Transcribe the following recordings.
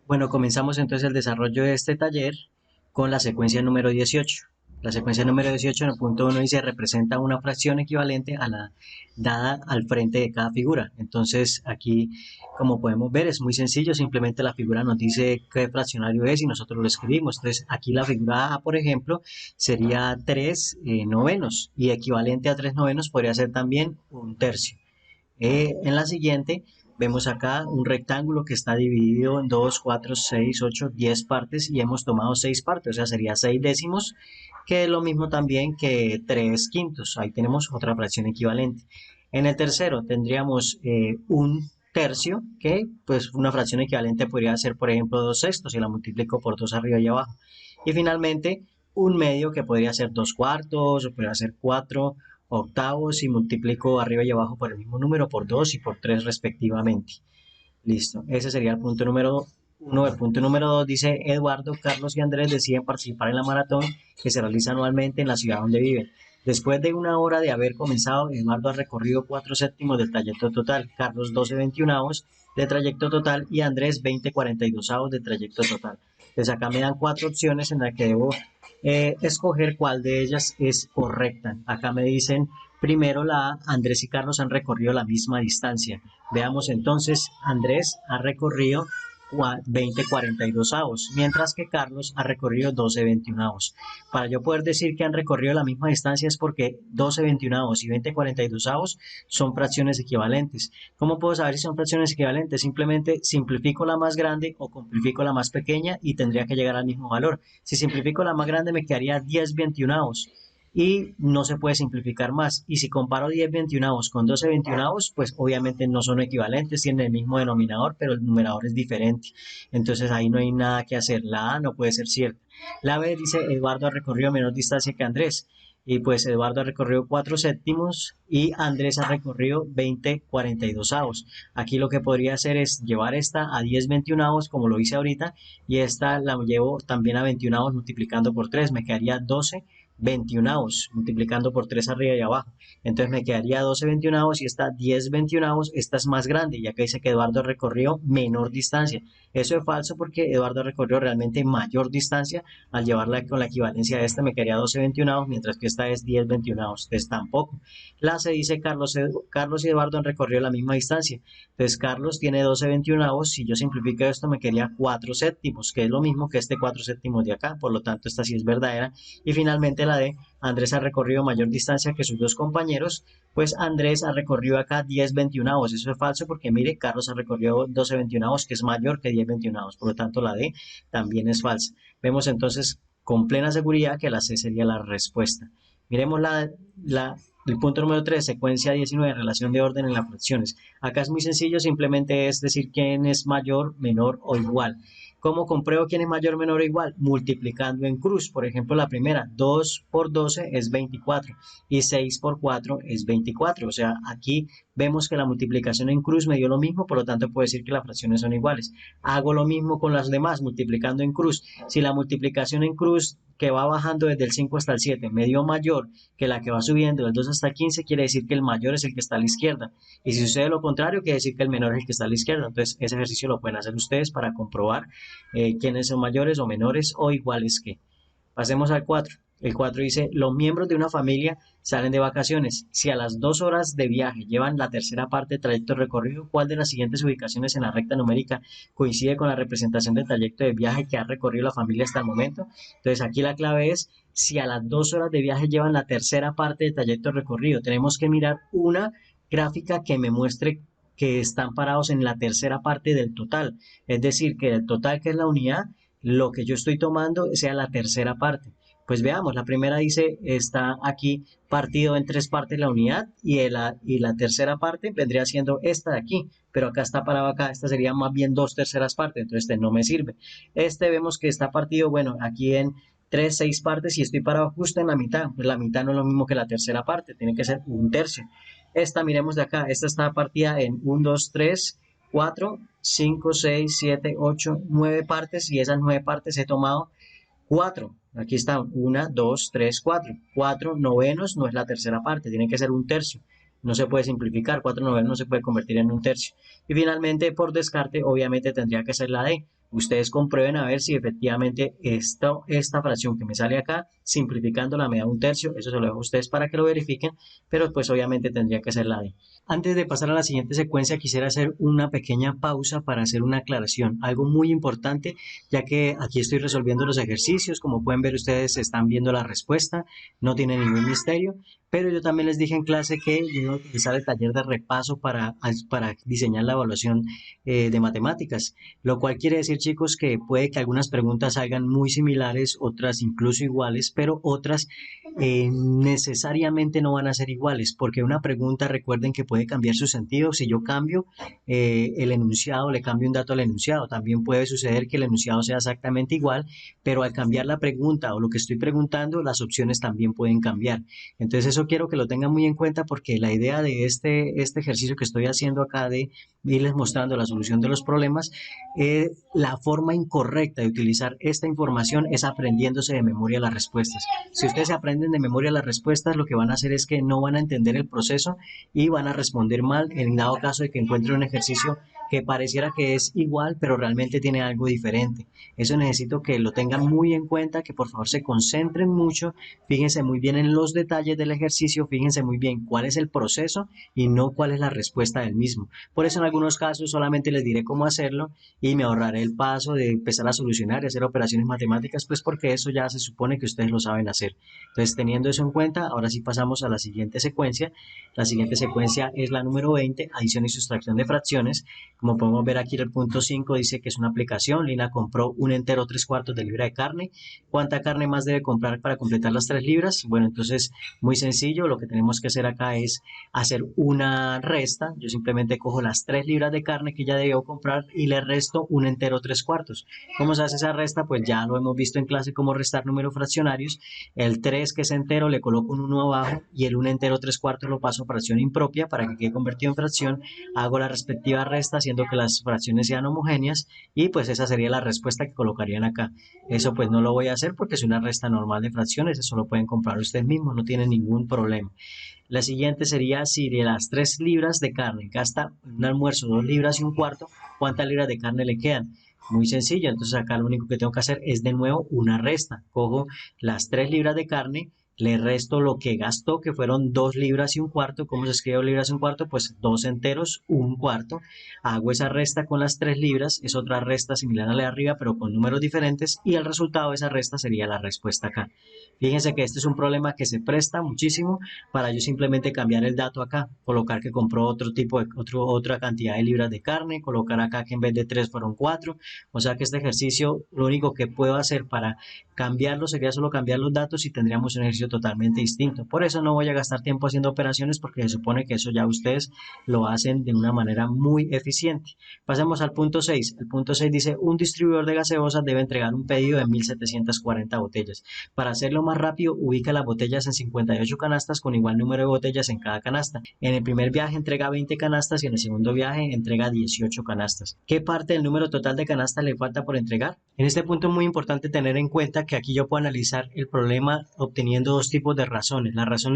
Bueno, comenzamos entonces el desarrollo de este taller con la secuencia número 18. La secuencia número 18 en el punto 1 dice representa una fracción equivalente a la dada al frente de cada figura. Entonces aquí, como podemos ver, es muy sencillo, simplemente la figura nos dice qué fraccionario es y nosotros lo escribimos. Entonces aquí la figura A, por ejemplo, sería 3 novenos y equivalente a 3 novenos podría ser también un tercio. En la siguiente vemos acá un rectángulo que está dividido en 2, 4, 6, 8, 10 partes y hemos tomado 6 partes, o sea, sería 6 décimos, que es lo mismo también que 3 quintos. Ahí tenemos otra fracción equivalente. En el tercero tendríamos un tercio, que pues una fracción equivalente podría ser, por ejemplo, 2 sextos, si la multiplico por 2 arriba y abajo. Y finalmente, un medio que podría ser 2 cuartos, o podría ser 4 octavos y multiplico arriba y abajo por el mismo número, por 2 y por 3 respectivamente. Listo, ese sería el punto número 1. El punto número 2 dice: Eduardo, Carlos y Andrés deciden participar en la maratón que se realiza anualmente en la ciudad donde viven. Después de una hora de haber comenzado, Eduardo ha recorrido 4 séptimos del trayecto total, Carlos 12 veintiunavos de trayecto total y Andrés 20 42avos de trayecto total. Entonces acá me dan 4 opciones en las que debo escoger cuál de ellas es correcta. Acá me dicen primero la A: Andrés y Carlos han recorrido la misma distancia. Veamos entonces, Andrés ha recorrido 20 42avos, mientras que Carlos ha recorrido 12 21avos. Para yo poder decir que han recorrido la misma distancia es porque 12 21avos y 20 42avos son fracciones equivalentes. ¿Cómo puedo saber si son fracciones equivalentes? Simplemente simplifico la más grande o simplifico la más pequeña y tendría que llegar al mismo valor. Si simplifico la más grande me quedaría 10 21avos y no se puede simplificar más. Y si comparo 10 21avos con 12 21avos, pues obviamente no son equivalentes, tienen el mismo denominador, pero el numerador es diferente. Entonces ahí no hay nada que hacer. La A no puede ser cierta. La B dice: Eduardo ha recorrido menor distancia que Andrés. Y pues Eduardo ha recorrido 4 séptimos y Andrés ha recorrido 20 42avos. Aquí lo que podría hacer es llevar esta a 10 21avos, como lo hice ahorita, y esta la llevo también a 21avos multiplicando por 3. Me quedaría 12 21avos, multiplicando por 3 arriba y abajo. Entonces me quedaría 12 21avos y esta 10 21avos, esta es más grande, ya que dice que Eduardo recorrió menor distancia. Eso es falso porque Eduardo recorrió realmente mayor distancia. Al llevarla con la equivalencia de esta me quedaría 12 21avos, mientras que esta es 10 21avos. Entonces tampoco. La C dice Carlos y Eduardo han recorrido la misma distancia. Entonces Carlos tiene 12 21avos. Si yo simplifico esto me quedaría 4 séptimos, que es lo mismo que este 4 séptimos de acá. Por lo tanto, esta sí es verdadera. Y finalmente la D: Andrés ha recorrido mayor distancia que sus dos compañeros. Pues Andrés ha recorrido acá 10 21avos. Eso es falso porque mire, Carlos ha recorrido 12 21avos, que es mayor que 10 21avos. Por lo tanto, la D también es falsa. Vemos entonces con plena seguridad que la C sería la respuesta. Miremos el punto número 3, secuencia 19, relación de orden en las fracciones. Acá es muy sencillo, simplemente es decir quién es mayor, menor o igual. ¿Cómo compruebo quién es mayor, menor o igual? Multiplicando en cruz. Por ejemplo, la primera, 2 por 12 es 24 y 6 por 4 es 24. O sea, aquí vemos que la multiplicación en cruz me dio lo mismo, por lo tanto puedo decir que las fracciones son iguales. Hago lo mismo con las demás, multiplicando en cruz. Si la multiplicación en cruz que va bajando desde el 5 hasta el 7 me dio mayor que la que va subiendo del 2 hasta el 15, quiere decir que el mayor es el que está a la izquierda. Y si sucede lo contrario, quiere decir que el menor es el que está a la izquierda. Entonces, ese ejercicio lo pueden hacer ustedes para comprobar quiénes son mayores o menores o iguales que. Pasemos al 4. El 4 dice: los miembros de una familia salen de vacaciones. Si a las 2 horas de viaje llevan la tercera parte del trayecto recorrido, ¿cuál de las siguientes ubicaciones en la recta numérica coincide con la representación del trayecto de viaje que ha recorrido la familia hasta el momento? Entonces aquí la clave es: si a las 2 horas de viaje llevan la tercera parte del trayecto recorrido. Tenemos que mirar una gráfica que me muestre que están parados en la tercera parte del total. Es decir, que el total, que es la unidad, lo que yo estoy tomando sea la tercera parte. Pues veamos, la primera dice, está aquí partido en 3 partes la unidad y la tercera parte vendría siendo esta de aquí, pero acá está parado acá, esta sería más bien 2 terceras partes, entonces este no me sirve. Este vemos que está partido, bueno, aquí en 3 6 partes y estoy parado justo en la mitad, pues la mitad no es lo mismo que la tercera parte, tiene que ser un tercio. Esta, miremos de acá, esta está partida en 1, 2, 3, 4, 5, 6, 7, 8, 9 partes y esas 9 partes he tomado 4. Aquí está 1, 2, 3, 4. 4 novenos no es la tercera parte, tiene que ser un tercio. No se puede simplificar, 4 novenos no se puede convertir en un tercio. Y finalmente, por descarte, obviamente tendría que ser la D, Ustedes comprueben a ver si efectivamente esta fracción que me sale acá, simplificándola me da un tercio. Eso se lo dejo a ustedes para que lo verifiquen, pero pues obviamente tendría que ser la D. Antes de pasar a la siguiente secuencia, quisiera hacer una pequeña pausa para hacer una aclaración, algo muy importante, ya que aquí estoy resolviendo los ejercicios. Como pueden ver, ustedes están viendo la respuesta, no tiene ningún misterio, pero yo también les dije en clase que yo iba a utilizar el taller de repaso para diseñar la evaluación de matemáticas, lo cual quiere decir, chicos, que puede que algunas preguntas salgan muy similares, otras incluso iguales, pero otras necesariamente no van a ser iguales, porque una pregunta, recuerden que puede cambiar su sentido. Si yo cambio el enunciado, le cambio un dato al enunciado, también puede suceder que el enunciado sea exactamente igual, pero al cambiar la pregunta o lo que estoy preguntando, las opciones también pueden cambiar. Entonces eso quiero que lo tengan muy en cuenta, porque la idea de este ejercicio que estoy haciendo acá de irles mostrando la solución de los problemas, la forma incorrecta de utilizar esta información es aprendiéndose de memoria las respuestas. Si ustedes aprenden de memoria las respuestas, lo que van a hacer es que no van a entender el proceso y van a responder mal en dado caso de que encuentren un ejercicio que pareciera que es igual, pero realmente tiene algo diferente. Eso necesito que lo tengan muy en cuenta, que por favor se concentren mucho, fíjense muy bien en los detalles del ejercicio, fíjense muy bien cuál es el proceso y no cuál es la respuesta del mismo. Por eso en algunos casos solamente les diré cómo hacerlo y me ahorraré el paso de empezar a solucionar y hacer operaciones matemáticas, pues porque eso ya se supone que ustedes lo saben hacer. Entonces, teniendo eso en cuenta, ahora sí pasamos a la siguiente secuencia. La siguiente secuencia es la número 20, adición y sustracción de fracciones. Como podemos ver aquí en el punto 5 dice que es una aplicación. Lina compró un entero 3/4 de libra de carne. ¿Cuánta carne más debe comprar para completar las 3 libras? Bueno, entonces muy sencillo, lo que tenemos que hacer acá es hacer una resta. Yo simplemente cojo las 3 libras de carne que ya debió comprar y le resto un entero 3/4. ¿Cómo se hace esa resta? Pues ya lo hemos visto en clase, cómo restar números fraccionarios. El 3, que es entero, le coloco un 1 abajo y el 1 entero 3/4 lo paso a fracción impropia para que quede convertido en fracción. Hago la respectiva resta haciendo que las fracciones sean homogéneas y pues esa sería la respuesta que colocarían acá. Eso pues no lo voy a hacer porque es una resta normal de fracciones, eso lo pueden comprar ustedes mismos, no tienen ningún problema. La siguiente sería si de las 3 libras de carne gasta en un almuerzo 2 libras y un cuarto, ¿cuántas libras de carne le quedan? Muy sencillo, entonces acá lo único que tengo que hacer es de nuevo una resta. Cojo las 3 libras de carne, le resto lo que gastó, que fueron 2 libras y un cuarto. ¿Cómo se escribe 2 libras y un cuarto? Pues 2 enteros, un cuarto. Hago esa resta con las 3 libras, es otra resta similar a la de arriba, pero con números diferentes, y el resultado de esa resta sería la respuesta acá. Fíjense que este es un problema que se presta muchísimo para yo simplemente cambiar el dato acá, colocar que compró otra cantidad de libras de carne, colocar acá que en vez de 3 fueron 4. O sea que este ejercicio, lo único que puedo hacer para cambiarlo sería solo cambiar los datos y tendríamos un ejercicio totalmente distinto. Por eso no voy a gastar tiempo haciendo operaciones, porque se supone que eso ya ustedes lo hacen de una manera muy eficiente. Pasemos al punto 6. El punto 6 dice: un distribuidor de gaseosas debe entregar un pedido de 1740 botellas. Para hacerlo más rápido, ubica las botellas en 58 canastas con igual número de botellas en cada canasta. En el primer viaje entrega 20 canastas y en el segundo viaje entrega 18 canastas. ¿Qué parte del número total de canastas le falta por entregar? En este punto es muy importante tener en cuenta que aquí yo puedo analizar el problema obteniendo dos tipos de razones. La razón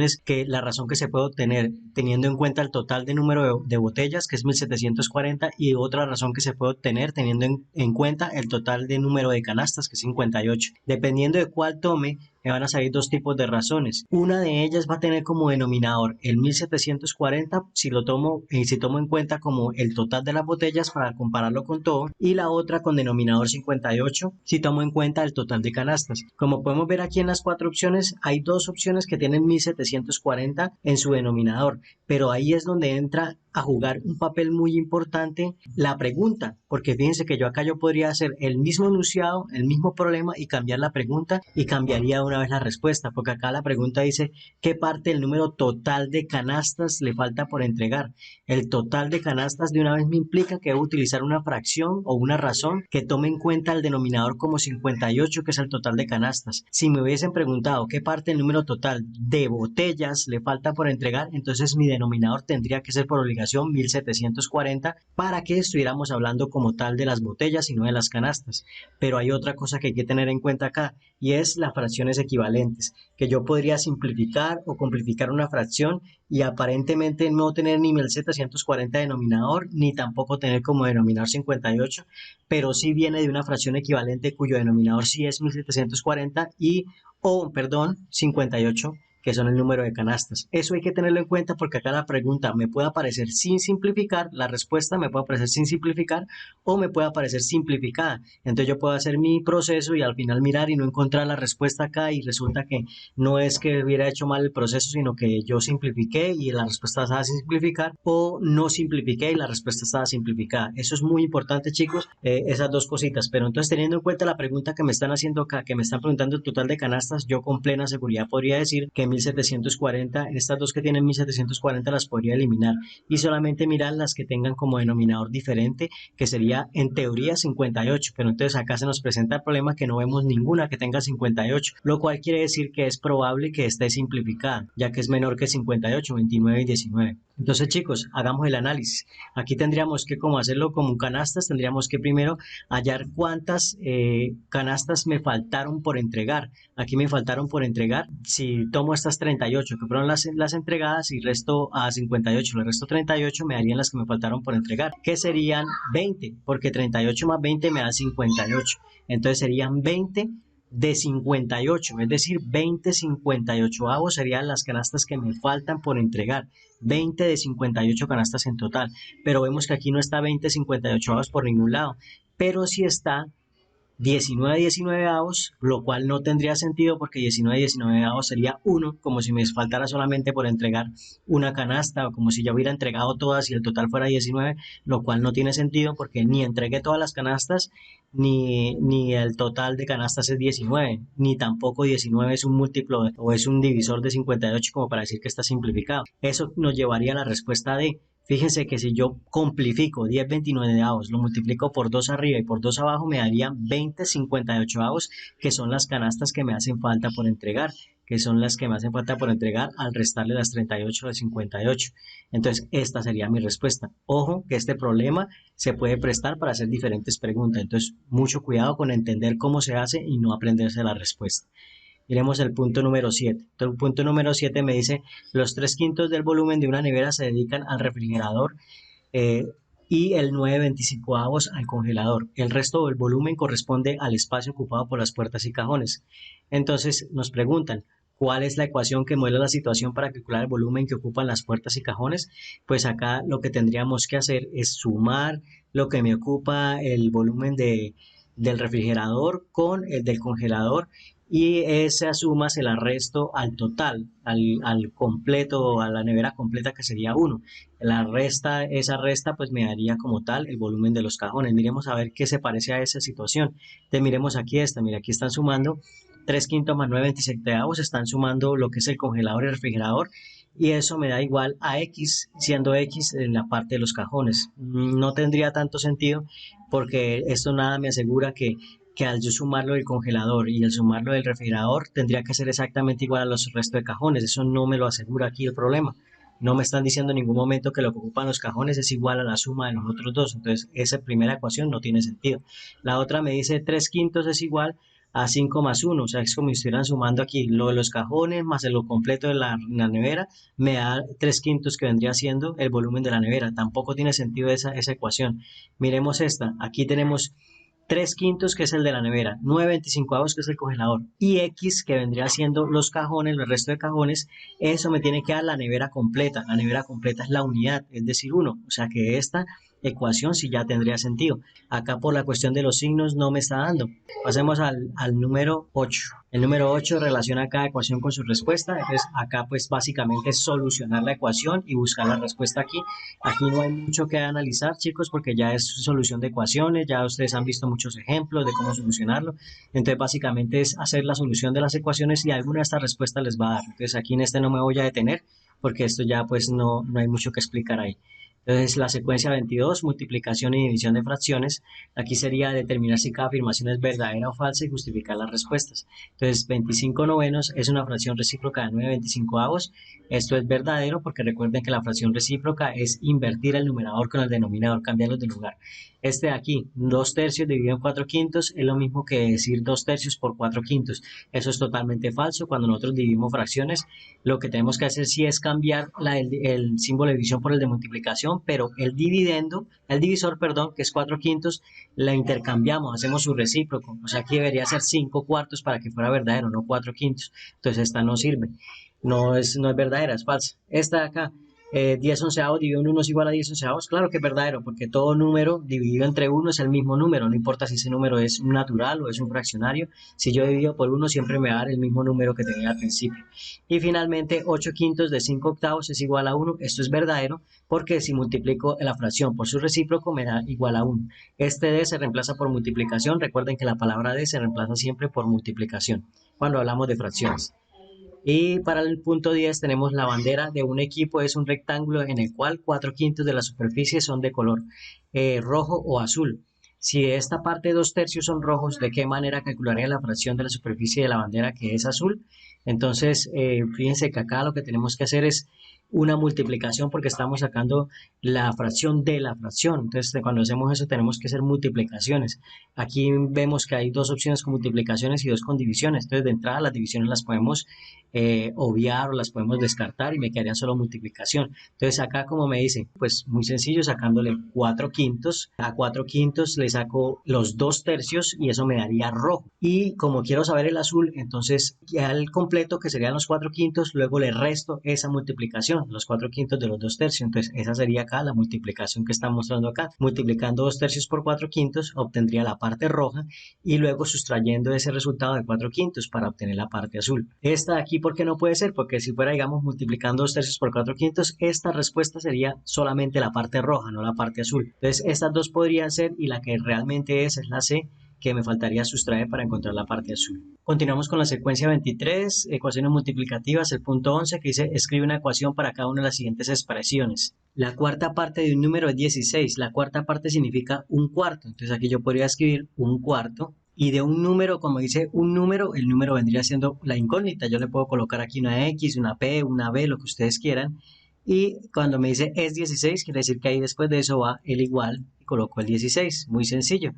que se puede obtener teniendo en cuenta el total de número de botellas, que es 1740, y otra razón que se puede obtener teniendo en cuenta el total de número de canastas, que es 58. Dependiendo de cuál tome, me van a salir dos tipos de razones. Una de ellas va a tener como denominador el 1740 si tomo en cuenta como el total de las botellas para compararlo con todo, y la otra con denominador 58 si tomo en cuenta el total de canastas. Como podemos ver aquí en las 4 opciones, hay 2 opciones que tienen 1740 en su denominador, pero ahí es donde entra a jugar un papel muy importante la pregunta, porque fíjense que yo podría hacer el mismo enunciado, el mismo problema y cambiar la pregunta y cambiaría una vez la respuesta, porque acá la pregunta dice qué parte del número total de canastas le falta por entregar. El total de canastas de una vez me implica que debo utilizar una fracción o una razón que tome en cuenta el denominador como 58, que es el total de canastas. Si me hubiesen preguntado qué parte del número total de botellas le falta por entregar, entonces mi denominador tendría que ser por obligación obligación 1740 para que estuviéramos hablando como tal de las botellas y no de las canastas. Pero hay otra cosa que hay que tener en cuenta acá y es las fracciones equivalentes, que yo podría simplificar o completar una fracción y aparentemente no tener ni 1740 denominador ni tampoco tener como denominador 58, pero sí viene de una fracción equivalente cuyo denominador sí es 1740 y, perdón, 58, que son el número de canastas. Eso hay que tenerlo en cuenta porque acá la pregunta me puede aparecer sin simplificar, la respuesta me puede aparecer sin simplificar o me puede aparecer simplificada. Entonces yo puedo hacer mi proceso y al final mirar y no encontrar la respuesta acá y resulta que no es que hubiera hecho mal el proceso, sino que yo simplifiqué y la respuesta estaba sin simplificar, o no simplifiqué y la respuesta estaba simplificada. Eso es muy importante, chicos, esas dos cositas. Pero entonces, teniendo en cuenta la pregunta que me están haciendo acá, que me están preguntando el total de canastas, yo con plena seguridad podría decir que 1740, estas dos que tienen 1740 las podría eliminar y solamente mirar las que tengan como denominador diferente, que sería en teoría 58, pero entonces acá se nos presenta el problema que no vemos ninguna que tenga 58, lo cual quiere decir que es probable que esté simplificada, ya que es menor que 58, 29 y 19. Entonces, chicos, hagamos el análisis. Aquí tendríamos que, como hacerlo como canastas, tendríamos que primero hallar cuántas canastas me faltaron por entregar. Aquí me faltaron por entregar, si tomo estas 38 que fueron las entregadas y resto a 58, le resto 38, me darían las que me faltaron por entregar, que serían 20, porque 38 más 20 me da 58. Entonces serían 20 de 58, es decir, 20 58avos serían las canastas que me faltan por entregar, 20 de 58 canastas en total, pero vemos que aquí no está 20 58avos por ningún lado, pero sí está 19 19avos, lo cual no tendría sentido porque 19 19avos sería 1, como si me faltara solamente por entregar una canasta o como si ya hubiera entregado todas y el total fuera 19, lo cual no tiene sentido porque ni entregué todas las canastas ni el total de canastas es 19, ni tampoco 19 es un múltiplo o es un divisor de 58 como para decir que está simplificado. Eso nos llevaría a la respuesta de... Fíjense que si yo complifico 10 29avos, lo multiplico por 2 arriba y por 2 abajo, me darían 20 58avos, que son las canastas que me hacen falta por entregar, al restarle las 38 de 58. Entonces, esta sería mi respuesta. Ojo que este problema se puede prestar para hacer diferentes preguntas. Entonces, mucho cuidado con entender cómo se hace y no aprenderse la respuesta. Miremos el punto número 7. El punto número 7 me dice, los 3/5 del volumen de una nevera se dedican al refrigerador y el 9/25 al congelador. El resto del volumen corresponde al espacio ocupado por las puertas y cajones. Entonces nos preguntan, ¿cuál es la ecuación que modela la situación para calcular el volumen que ocupan las puertas y cajones? Pues acá lo que tendríamos que hacer es sumar lo que me ocupa el volumen del refrigerador con el del congelador y esa suma se la resto al total, al completo, a la nevera completa que sería 1. Esa resta pues me daría como tal el volumen de los cajones. Miremos a ver qué se parece a esa situación. Entonces miremos aquí mira, aquí están sumando 3/5 más 9/27avos, están sumando lo que es el congelador y el refrigerador y eso me da igual a X, siendo X en la parte de los cajones. No tendría tanto sentido porque esto nada me asegura que al yo sumarlo del congelador y el sumarlo del refrigerador tendría que ser exactamente igual a los restos de cajones. Eso no me lo asegura aquí el problema. No me están diciendo en ningún momento que lo que ocupan los cajones es igual a la suma de los otros dos. Entonces, esa primera ecuación no tiene sentido. La otra me dice 3/5 es igual a 5 más 1. O sea, es como si estuvieran sumando aquí lo de los cajones más lo completo de la nevera. Me da 3/5 que vendría siendo el volumen de la nevera. Tampoco tiene sentido esa ecuación. Miremos esta. Aquí tenemos 3/5 que es el de la nevera, 9/25avos que es el congelador y X que vendría siendo los cajones, el resto de cajones, eso me tiene que dar la nevera completa. La nevera completa es la unidad, es decir 1, o sea que esta ecuación sí ya tendría sentido. Acá por la cuestión de los signos no me está dando. Pasemos al número 8. El número 8 relaciona cada ecuación con su respuesta. Entonces acá pues básicamente es solucionar la ecuación y buscar la respuesta aquí. Aquí no hay mucho que analizar, chicos, porque ya es solución de ecuaciones. Ya ustedes han visto muchos ejemplos de cómo solucionarlo. Entonces básicamente es hacer la solución de las ecuaciones y alguna de estas respuestas les va a dar. Entonces aquí en este no me voy a detener porque esto ya pues no hay mucho que explicar ahí. Entonces, la secuencia 22, multiplicación y división de fracciones, aquí sería determinar si cada afirmación es verdadera o falsa y justificar las respuestas. Entonces, 25 novenos es una fracción recíproca de 9/25. Esto es verdadero porque recuerden que la fracción recíproca es invertir el numerador con el denominador, cambiarlos de lugar. Este de aquí, 2 tercios dividido en 4 quintos, es lo mismo que decir 2 tercios por 4 quintos. Eso es totalmente falso. Cuando nosotros dividimos fracciones, lo que tenemos que hacer sí es cambiar el símbolo de división por el de multiplicación, pero el divisor, perdón, que es 4 quintos, la intercambiamos, hacemos su recíproco. O sea, aquí debería ser 5 cuartos para que fuera verdadero, no 4 quintos. Entonces esta no sirve. No es verdadera, es falsa. Esta de acá, 10 onceavos dividido en 1 es igual a 10 onceavos. Claro que es verdadero, porque todo número dividido entre 1 es el mismo número. No importa si ese número es un natural o es un fraccionario. Si yo divido por 1, siempre me va a dar el mismo número que tenía al principio. Y finalmente, 8 quintos de 5 octavos es igual a 1. Esto es verdadero, porque si multiplico la fracción por su recíproco, me da igual a 1. Este d se reemplaza por multiplicación. Recuerden que la palabra d se reemplaza siempre por multiplicación cuando hablamos de fracciones. Y para el punto 10 tenemos la bandera de un equipo, es un rectángulo en el cual 4 quintos de la superficie son de color rojo o azul. Si esta parte 2 tercios son rojos, ¿de qué manera calcularía la fracción de la superficie de la bandera que es azul? Entonces, fíjense que acá lo que tenemos que hacer es una multiplicación porque estamos sacando la fracción de la fracción. Entonces, cuando hacemos eso tenemos que hacer multiplicaciones. Aquí vemos que hay dos opciones con multiplicaciones y dos con divisiones. Entonces, de entrada las divisiones las podemos obviar o las podemos descartar y me quedaría solo multiplicación. Entonces acá como me dicen, pues muy sencillo, sacándole 4 quintos, a 4 quintos le saco los 2 tercios y eso me daría rojo. Y como quiero saber el azul, entonces ya el completo que serían los 4 quintos, luego le resto esa multiplicación, los 4 quintos de los 2 tercios. Entonces esa sería acá la multiplicación que están mostrando acá. Multiplicando 2 tercios por 4 quintos obtendría la parte roja y luego sustrayendo ese resultado de 4 quintos para obtener la parte azul. Esta de aquí, ¿por qué no puede ser? Porque si fuera, digamos, multiplicando 2 tercios por 4 quintos, esta respuesta sería solamente la parte roja, no la parte azul. Entonces, estas dos podrían ser y la que realmente es la C, que me faltaría sustraer para encontrar la parte azul. Continuamos con la secuencia 23, ecuaciones multiplicativas, el punto 11 que dice, escribe una ecuación para cada una de las siguientes expresiones. La cuarta parte de un número es 16, la cuarta parte significa un cuarto, entonces aquí yo podría escribir un cuarto. Y de un número, como dice un número, el número vendría siendo la incógnita. Yo le puedo colocar aquí una X, una P, una B, lo que ustedes quieran. Y cuando me dice es 16, quiere decir que ahí después de eso va el igual y coloco el 16. Muy sencillo.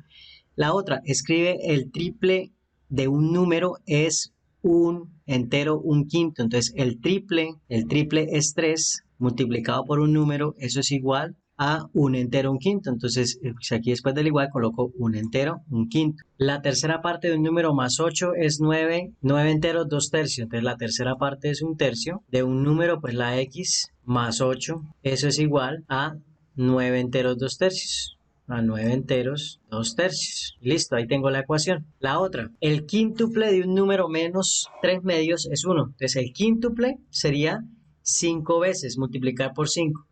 La otra, escribe el triple de un número es un entero, un quinto. Entonces el triple es 3 multiplicado por un número, eso es igual a un entero, un quinto. Entonces, pues aquí después del igual coloco un entero, un quinto. La tercera parte de un número más 8 es 9, 9 enteros, 2 tercios. Entonces, la tercera parte es un tercio. De un número, pues la X más 8, eso es igual a 9 enteros, 2 tercios. A 9 enteros, 2 tercios. Listo, ahí tengo la ecuación. La otra, el quíntuple de un número menos 3 medios es 1. Entonces, el quíntuple sería 5 veces, multiplicar por 5.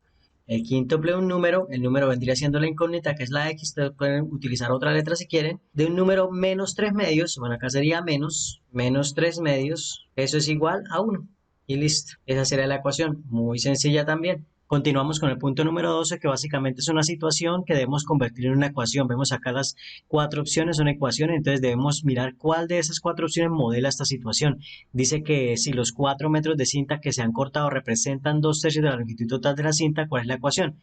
El quíntuple de un número, el número vendría siendo la incógnita, que es la X, ustedes pueden utilizar otra letra si quieren, de un número menos 3 medios, bueno, acá sería menos 3 medios, eso es igual a 1. Y listo, esa sería la ecuación, muy sencilla también. Continuamos con el punto número 12, que básicamente es una situación que debemos convertir en una ecuación. Vemos acá las 4 opciones, son ecuaciones, entonces debemos mirar cuál de esas 4 opciones modela esta situación. Dice que si los 4 metros de cinta que se han cortado representan 2 tercios de la longitud total de la cinta, ¿cuál es la ecuación?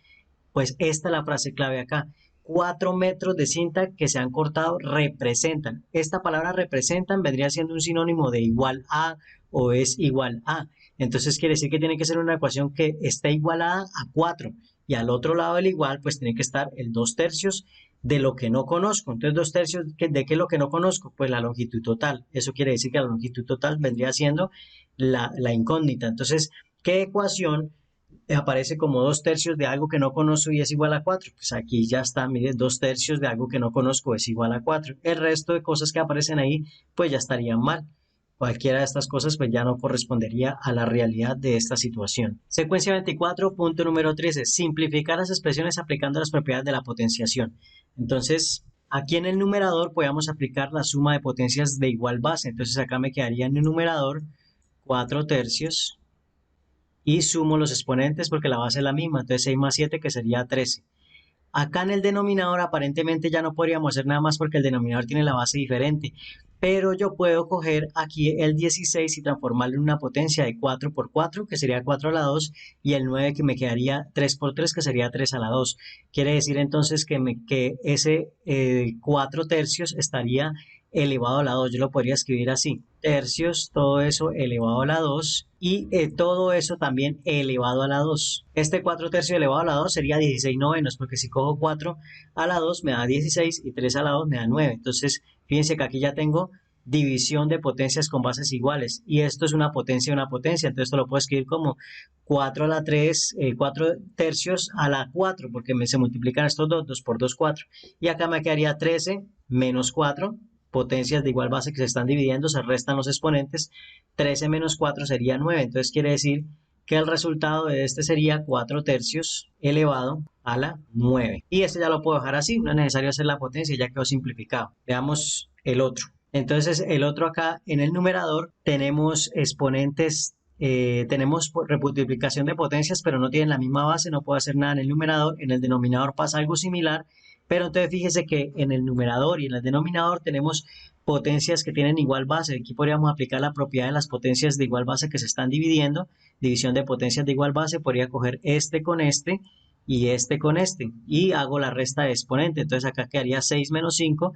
Pues esta es la frase clave acá. 4 metros de cinta que se han cortado representan. Esta palabra representan vendría siendo un sinónimo de igual a o es igual a. Entonces quiere decir que tiene que ser una ecuación que esté igualada a 4. Y al otro lado del igual, pues tiene que estar el 2 tercios de lo que no conozco. Entonces, 2 tercios de qué es lo que no conozco, pues la longitud total. Eso quiere decir que la longitud total vendría siendo la incógnita. Entonces, ¿qué ecuación aparece como 2 tercios de algo que no conozco y es igual a 4? Pues aquí ya está, mire, 2 tercios de algo que no conozco es igual a 4. El resto de cosas que aparecen ahí, pues ya estarían mal. Cualquiera de estas cosas pues ya no correspondería a la realidad de esta situación. Secuencia 24, punto número 13. Simplificar las expresiones aplicando las propiedades de la potenciación. Entonces, aquí en el numerador podemos aplicar la suma de potencias de igual base. Entonces acá me quedaría en el numerador 4 tercios y sumo los exponentes porque la base es la misma, entonces 6 más 7 que sería 13. Acá en el denominador aparentemente ya no podríamos hacer nada más porque el denominador tiene la base diferente, pero yo puedo coger aquí el 16 y transformarlo en una potencia de 4 por 4, que sería 4 a la 2, y el 9 que me quedaría 3 por 3, que sería 3 a la 2. Quiere decir entonces que ese 4 tercios estaría elevado a la 2. Yo lo podría escribir así: tercios, todo eso elevado a la 2, y todo eso también elevado a la 2. Este 4 tercios elevado a la 2 sería 16 novenos, porque si cojo 4 a la 2 me da 16 y 3 a la 2 me da 9. Entonces, fíjense que aquí ya tengo división de potencias con bases iguales, y esto es una potencia, entonces esto lo puedo escribir como 4 a la 3, 4 tercios a la 4, porque se multiplican estos dos, 2 por 2, 4, y acá me quedaría 13 menos 4, potencias de igual base que se están dividiendo, se restan los exponentes, 13 menos 4 sería 9, entonces quiere decir que el resultado de este sería 4 tercios elevado a la 9. Y este ya lo puedo dejar así, no es necesario hacer la potencia, ya quedó simplificado. Veamos el otro. Entonces el otro acá en el numerador tenemos exponentes, tenemos multiplicación de potencias, pero no tienen la misma base, no puedo hacer nada en el numerador. En el denominador pasa algo similar, pero entonces fíjese que en el numerador y en el denominador tenemos potencias que tienen igual base. Aquí podríamos aplicar la propiedad de las potencias de igual base que se están dividiendo. División de potencias de igual base, podría coger este con este y este con este, y hago la resta de exponente. Entonces acá quedaría 6 menos 5,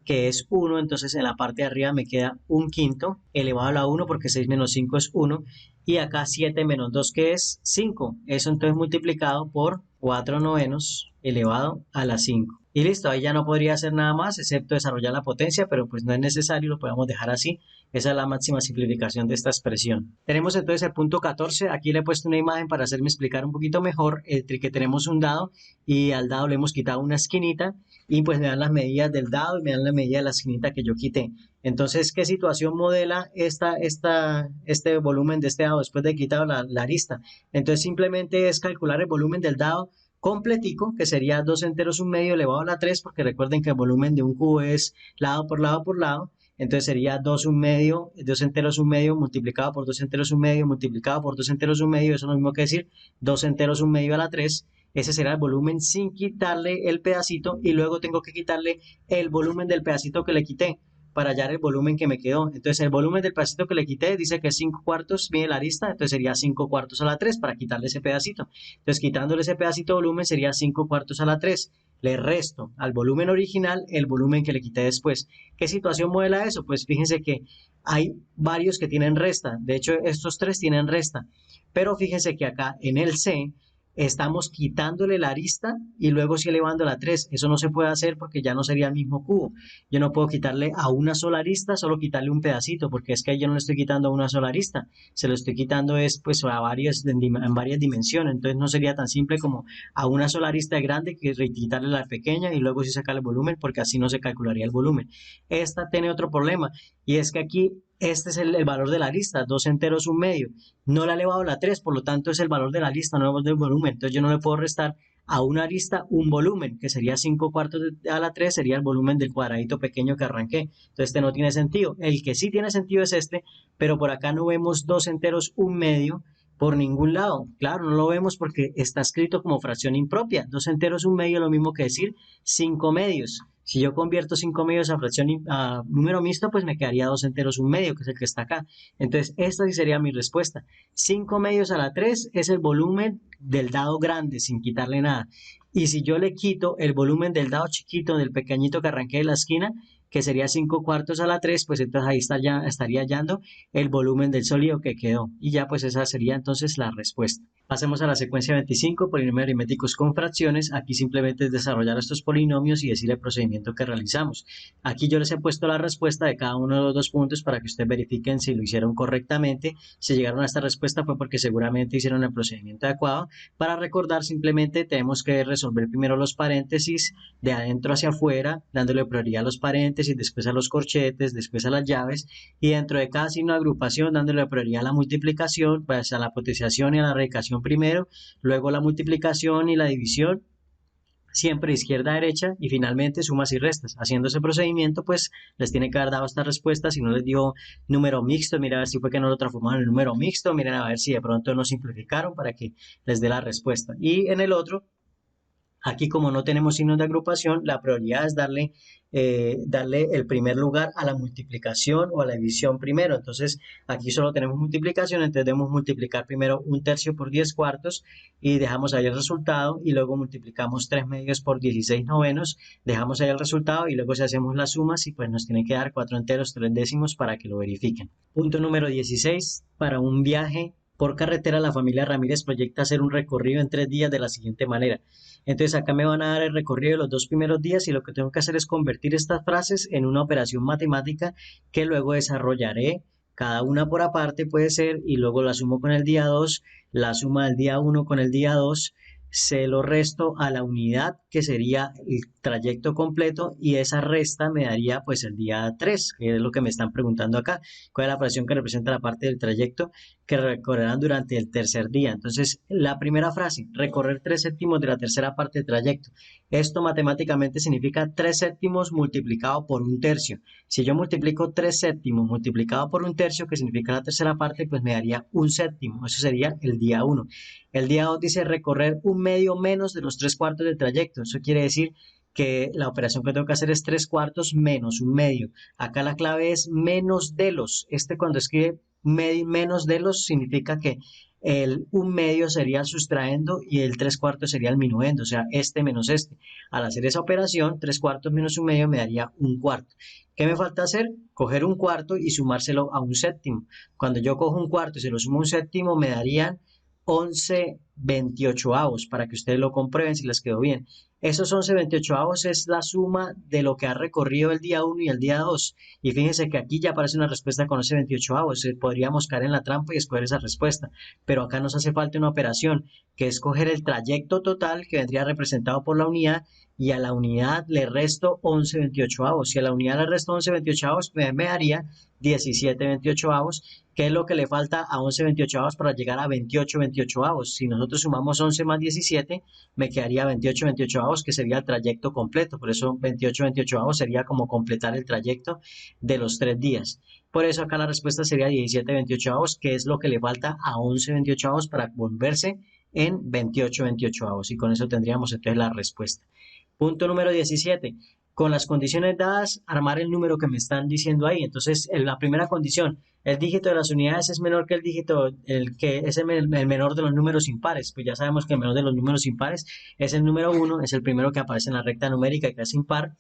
que es 1. Entonces en la parte de arriba me queda un quinto elevado a la 1, porque 6 menos 5 es 1. Y acá 7 menos 2, que es 5. Eso entonces multiplicado por 4 novenos elevado a la 5. Y listo, ahí ya no podría hacer nada más excepto desarrollar la potencia, pero pues no es necesario, lo podemos dejar así. Esa es la máxima simplificación de esta expresión. Tenemos entonces el punto 14. Aquí le he puesto una imagen para hacerme explicar un poquito mejor, que tenemos un dado y al dado le hemos quitado una esquinita, y pues me dan las medidas del dado y me dan la medida de la esquinita que yo quité. Entonces, ¿qué situación modela este volumen de este dado después de quitar la arista? Entonces simplemente es calcular el volumen del dado completico, que sería 2 enteros un medio elevado a la 3, porque recuerden que el volumen de un cubo es lado por lado por lado. Entonces sería 2 un medio, 2 enteros un medio multiplicado por 2 enteros un medio multiplicado por 2 enteros un medio. Eso es lo mismo que decir 2 enteros un medio a la 3. Ese será el volumen sin quitarle el pedacito, y luego tengo que quitarle el volumen del pedacito que le quité para hallar el volumen que me quedó. Entonces el volumen del pedacito que le quité dice que 5 cuartos mide la arista, entonces sería 5 cuartos a la 3 para quitarle ese pedacito. Entonces quitándole ese pedacito de volumen sería 5 cuartos a la 3. Le resto al volumen original el volumen que le quité después. ¿Qué situación modela eso? Pues fíjense que hay varios que tienen resta. De hecho, estos tres tienen resta. Pero fíjense que acá en el C estamos quitándole la arista y luego sí elevando la 3. Eso no se puede hacer porque ya no sería el mismo cubo. Yo no puedo quitarle a una sola arista, solo quitarle un pedacito, porque es que yo no le estoy quitando a una sola arista, se lo estoy quitando es pues a en varias dimensiones. Entonces no sería tan simple como a una sola arista grande que quitarle la pequeña y luego sí sacarle el volumen, porque así no se calcularía el volumen. Esta tiene otro problema, y es que aquí este es el valor de la arista, 2 enteros un medio. No le ha elevado la 3, por lo tanto es el valor de la arista, no el del volumen. Entonces yo no le puedo restar a una arista un volumen, que sería 5 cuartos a la 3, sería el volumen del cuadradito pequeño que arranqué. Entonces este no tiene sentido. El que sí tiene sentido es este, pero por acá no vemos 2 enteros un medio por ningún lado. Claro, no lo vemos porque está escrito como fracción impropia. 2 enteros un medio es lo mismo que decir 5 medios. Si yo convierto 5 medios a número mixto, pues me quedaría 2 enteros un medio, que es el que está acá. Entonces, esta sí sería mi respuesta. 5 medios a la 3 es el volumen del dado grande, sin quitarle nada. Y si yo le quito el volumen del dado chiquito, del pequeñito que arranqué de la esquina, que sería 5 cuartos a la 3, pues entonces ahí estaría hallando el volumen del sólido que quedó. Y ya pues esa sería entonces la respuesta. Pasemos a la secuencia 25, polinomios aritméticos con fracciones. Aquí simplemente es desarrollar estos polinomios y decir el procedimiento que realizamos. Aquí yo les he puesto la respuesta de cada uno de los dos puntos para que ustedes verifiquen si lo hicieron correctamente. Si llegaron a esta respuesta fue porque seguramente hicieron el procedimiento adecuado. Para recordar, simplemente tenemos que resolver primero los paréntesis de adentro hacia afuera, dándole prioridad a los paréntesis, después a los corchetes, después a las llaves, y dentro de cada signo de agrupación dándole prioridad a la multiplicación, pues a la potenciación y a la radicación primero, luego la multiplicación y la división, siempre izquierda a derecha y finalmente sumas y restas. Haciendo ese procedimiento, pues les tiene que haber dado esta respuesta. Si no les dio número mixto, mira a ver si fue que no lo transformaron en número mixto, miren a ver si de pronto no simplificaron para que les dé la respuesta. Y en el otro, aquí como no tenemos signos de agrupación, la prioridad es darle el primer lugar a la multiplicación o a la división primero. Entonces aquí solo tenemos multiplicación, entonces debemos multiplicar primero 1/3 por 10 cuartos y dejamos ahí el resultado y luego multiplicamos 3 medios por 16 novenos, dejamos ahí el resultado y luego si hacemos las sumas y pues nos tiene que dar 4 enteros 3 décimos para que lo verifiquen. Punto número 16, para un viaje por carretera la familia Ramírez proyecta hacer un recorrido en 3 días de la siguiente manera. Entonces acá me van a dar el recorrido de los 2 primeros días y lo que tengo que hacer es convertir estas frases en una operación matemática que luego desarrollaré cada una por aparte puede ser y luego la sumo con el día 2, la suma del día 1 con el día 2, se lo resto a la unidad que sería el trayecto completo y esa resta me daría pues el día 3, que es lo que me están preguntando acá, cuál es la fracción que representa la parte del trayecto que recorrerán durante el tercer día. Entonces, la primera frase, recorrer 3 séptimos de la tercera parte del trayecto. Esto matemáticamente significa 3 séptimos multiplicado por 1/3. Si yo multiplico 3 séptimos multiplicado por 1/3, que significa la tercera parte, pues me daría 1 séptimo. Eso sería el día 1. El día 2 dice recorrer 1/2 menos de los 3 cuartos del trayecto. Eso quiere decir que la operación que tengo que hacer es 3 cuartos menos 1/2. Acá la clave es menos de los. Cuando escribe menos de los significa que el 1/2 sería el sustraendo y el 3 cuartos sería el minuendo, o sea, este menos este. Al hacer esa operación, 3 cuartos menos 1/2 me daría 1/4. ¿Qué me falta hacer? Coger 1/4 y sumárselo a 1 séptimo. Cuando yo cojo 1/4 y se lo sumo a 1 séptimo, me darían 11/28 para que ustedes lo comprueben si les quedó bien. Esos 11/28 es la suma de lo que ha recorrido el día 1 y el día 2. Y fíjense que aquí ya aparece una respuesta con 11/28. Podríamos caer en la trampa y escoger esa respuesta. Pero acá nos hace falta una operación, que es coger el trayecto total que vendría representado por la unidad y a la unidad le resto 11/28. Si a la unidad le resto 11/28, me daría 17/28, que es lo que le falta a 11/28 para llegar a 28/28. Si nosotros sumamos 11 más 17, me quedaría 28/28, que sería el trayecto completo. Por eso 28/28 sería como completar el trayecto de los 3 días. Por eso acá la respuesta sería 17/28, que es lo que le falta a 11/28 para volverse en 28/28. Y con eso tendríamos entonces la respuesta. Punto número 17. Con las condiciones dadas, armar el número que me están diciendo ahí. Entonces, en la primera condición, el dígito de las unidades es menor que el dígito, el que es el menor de los números impares. Pues ya sabemos que el menor de los números impares es el número 1, es el primero que aparece en la recta numérica que es impar.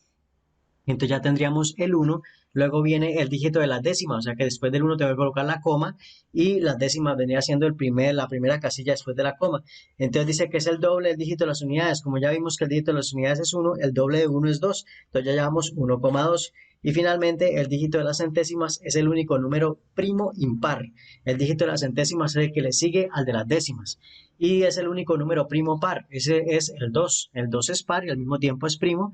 Entonces ya tendríamos el 1, luego viene el dígito de las décimas, o sea que después del 1 tengo que colocar la coma y las décimas vendría siendo la primera casilla después de la coma. Entonces dice que es el doble del dígito de las unidades. Como ya vimos que el dígito de las unidades es 1, el doble de 1 es 2, entonces ya llevamos 1,2. Y finalmente el dígito de las centésimas es el único número primo impar. El dígito de las centésimas es el que le sigue al de las décimas. Y es el único número primo par, ese es el 2. El 2 es par y al mismo tiempo es primo.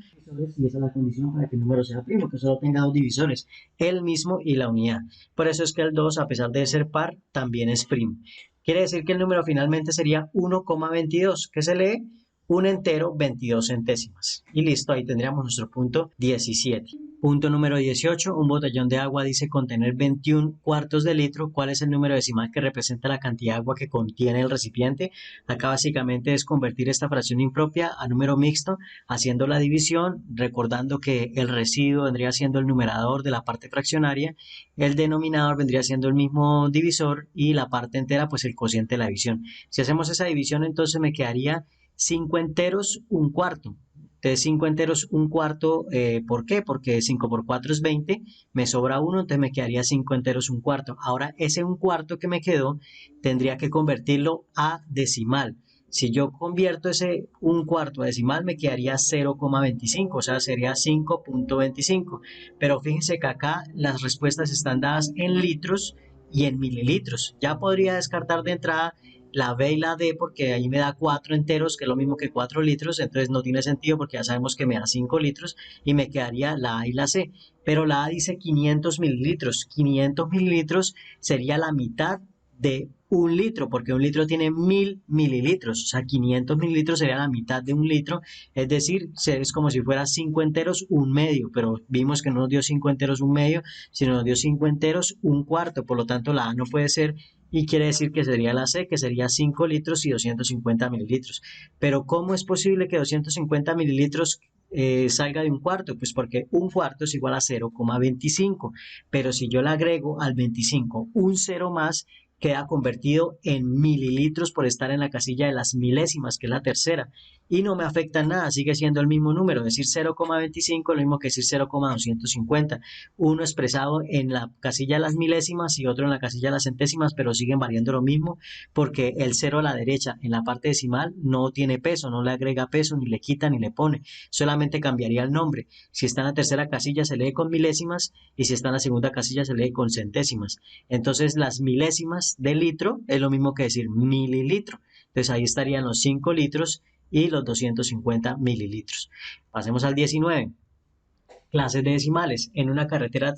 Y esa es la condición para que el número sea primo, que solo tenga dos divisores, el mismo y la unidad. Por eso es que el 2, a pesar de ser par, también es primo. Quiere decir que el número finalmente sería 1,22, que se lee 1 entero 22 centésimas. Y listo, ahí tendríamos nuestro punto 17. Punto número 18, un botellón de agua dice contener 21 cuartos de litro. ¿Cuál es el número decimal que representa la cantidad de agua que contiene el recipiente? Acá básicamente es convertir esta fracción impropia a número mixto, haciendo la división, recordando que el residuo vendría siendo el numerador de la parte fraccionaria, el denominador vendría siendo el mismo divisor y la parte entera pues el cociente de la división. Si hacemos esa división entonces me quedaría 5 enteros, 1/4. Entonces 5 enteros, 1/4, ¿por qué? Porque 5 por 4 es 20, me sobra 1, entonces me quedaría 5 enteros, 1/4. Ahora ese 1/4 que me quedó tendría que convertirlo a decimal. Si yo convierto ese 1/4 a decimal me quedaría 0,25, o sea sería 5,25. Pero fíjense que acá las respuestas están dadas en litros y en mililitros. Ya podría descartar de entrada la B y la D porque ahí me da 4 enteros, que es lo mismo que 4 litros, entonces no tiene sentido porque ya sabemos que me da 5 litros y me quedaría la A y la C. Pero la A dice 500 mililitros. 500 mililitros sería la mitad de un litro, porque un litro tiene 1000 mililitros, o sea, 500 mililitros sería la mitad de un litro, es decir, es como si fuera 5 enteros, un medio, pero vimos que no nos dio 5 enteros, un medio, sino nos dio 5 enteros, un cuarto, por lo tanto la A no puede ser y quiere decir que sería la C, que sería 5 litros y 250 mililitros. Pero ¿cómo es posible que 250 mililitros salga de un cuarto? Pues porque un cuarto es igual a 0,25, pero si yo le agrego al 25 un cero más, queda convertido en mililitros por estar en la casilla de las milésimas, que es la tercera, y no me afecta en nada, sigue siendo el mismo número, decir 0,25 es lo mismo que decir 0,250, uno expresado en la casilla de las milésimas y otro en la casilla de las centésimas, pero siguen variando lo mismo, porque el cero a la derecha en la parte decimal no tiene peso, no le agrega peso, ni le quita, ni le pone, solamente cambiaría el nombre. Si está en la tercera casilla se lee con milésimas y si está en la segunda casilla se lee con centésimas. Entonces las milésimas de litro es lo mismo que decir mililitro. Entonces ahí estarían los 5 litros y los 250 mililitros. Pasemos al 19. Clases de decimales. En una carrera de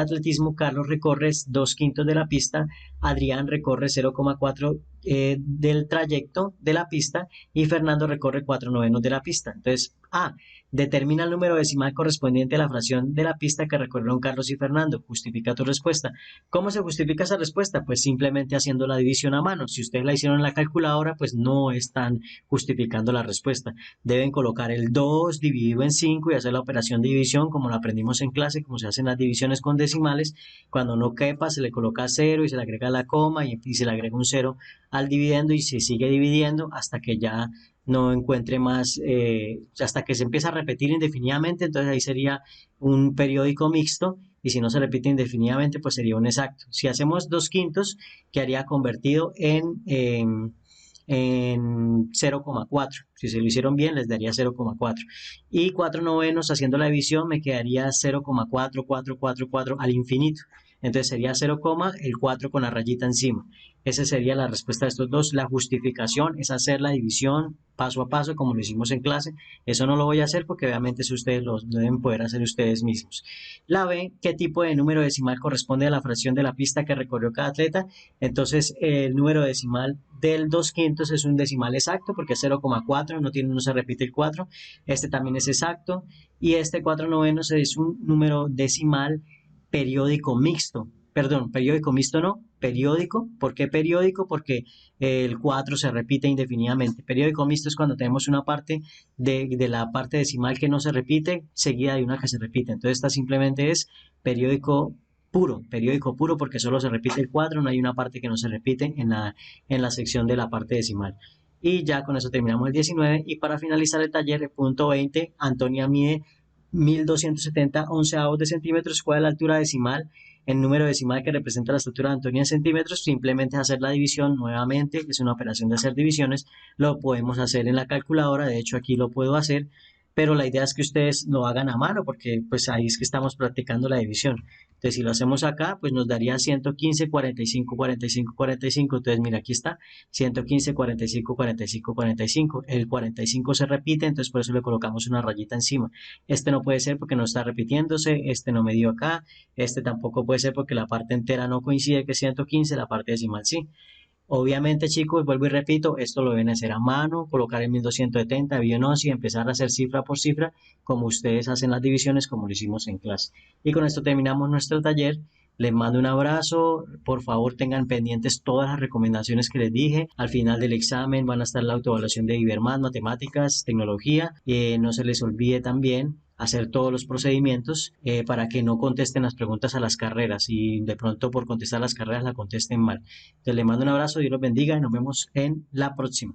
atletismo, Carlos recorre 2/5 de la pista, Adrián recorre 0,4 del trayecto de la pista y Fernando recorre 4/9 de la pista. Entonces, A, determina el número decimal correspondiente a la fracción de la pista que recorrieron Carlos y Fernando. Justifica tu respuesta. ¿Cómo se justifica esa respuesta? Pues simplemente haciendo la división a mano. Si ustedes la hicieron en la calculadora, pues no están justificando la respuesta. Deben colocar el 2 dividido en 5 y hacer la operación de división como la aprendimos en clase, como se hacen las divisiones con decimales. Cuando no quepa se le coloca 0 y se le agrega la coma y se le agrega un 0 al dividendo y se sigue dividiendo hasta que ya no encuentre más, hasta que se empieza a repetir indefinidamente, entonces ahí sería un periódico mixto y si no se repite indefinidamente pues sería un exacto. Si hacemos 2/5 quedaría convertido en 0,4. Si se lo hicieron bien, les daría 0,4. Y 4/9 haciendo la división me quedaría 0,4444 al infinito. Entonces sería 0, el 4 con la rayita encima. Esa sería la respuesta de estos dos. La justificación es hacer la división paso a paso como lo hicimos en clase. Eso no lo voy a hacer porque obviamente eso ustedes lo deben poder hacer ustedes mismos. La B, ¿qué tipo de número decimal corresponde a la fracción de la pista que recorrió cada atleta? Entonces el número decimal del 2/5 es un decimal exacto porque es 0,4, no se repite el 4. Este también es exacto y este 4/9 es un número decimal periódico mixto. Perdón, periódico mixto no, periódico. ¿Por qué periódico? Porque el 4 se repite indefinidamente. Periódico mixto es cuando tenemos una parte de la parte decimal que no se repite, seguida de una que se repite. Entonces esta simplemente es periódico puro porque solo se repite el 4, no hay una parte que no se repite en la sección de la parte decimal. Y ya con eso terminamos el 19 y para finalizar el taller, el punto 20, Antonia mide 1270 onceavos de centímetros. ¿Cuál es la altura decimal? El número decimal que representa la altura de Antonia en centímetros, simplemente es hacer la división nuevamente, es una operación de hacer divisiones, lo podemos hacer en la calculadora, de hecho aquí lo puedo hacer, pero la idea es que ustedes lo hagan a mano porque pues ahí es que estamos practicando la división. Entonces si lo hacemos acá, pues nos daría 115, 45, 45, 45. Entonces mira, aquí está, 115, 45, 45, 45. El 45 se repite, entonces por eso le colocamos una rayita encima. Este no puede ser porque no está repitiéndose, este no me dio acá, este tampoco puede ser porque la parte entera no coincide que es 115, la parte decimal sí. Obviamente, chicos, vuelvo y repito, esto lo deben hacer a mano, colocar el 1270, Bionos y empezar a hacer cifra por cifra, como ustedes hacen las divisiones, como lo hicimos en clase. Y con esto terminamos nuestro taller. Les mando un abrazo, por favor tengan pendientes todas las recomendaciones que les dije. Al final del examen van a estar la autoevaluación de Ibermat, matemáticas, tecnología. No se les olvide también hacer todos los procedimientos para que no contesten las preguntas a las carreras y de pronto por contestar las carreras la contesten mal. Entonces les mando un abrazo, Dios los bendiga y nos vemos en la próxima.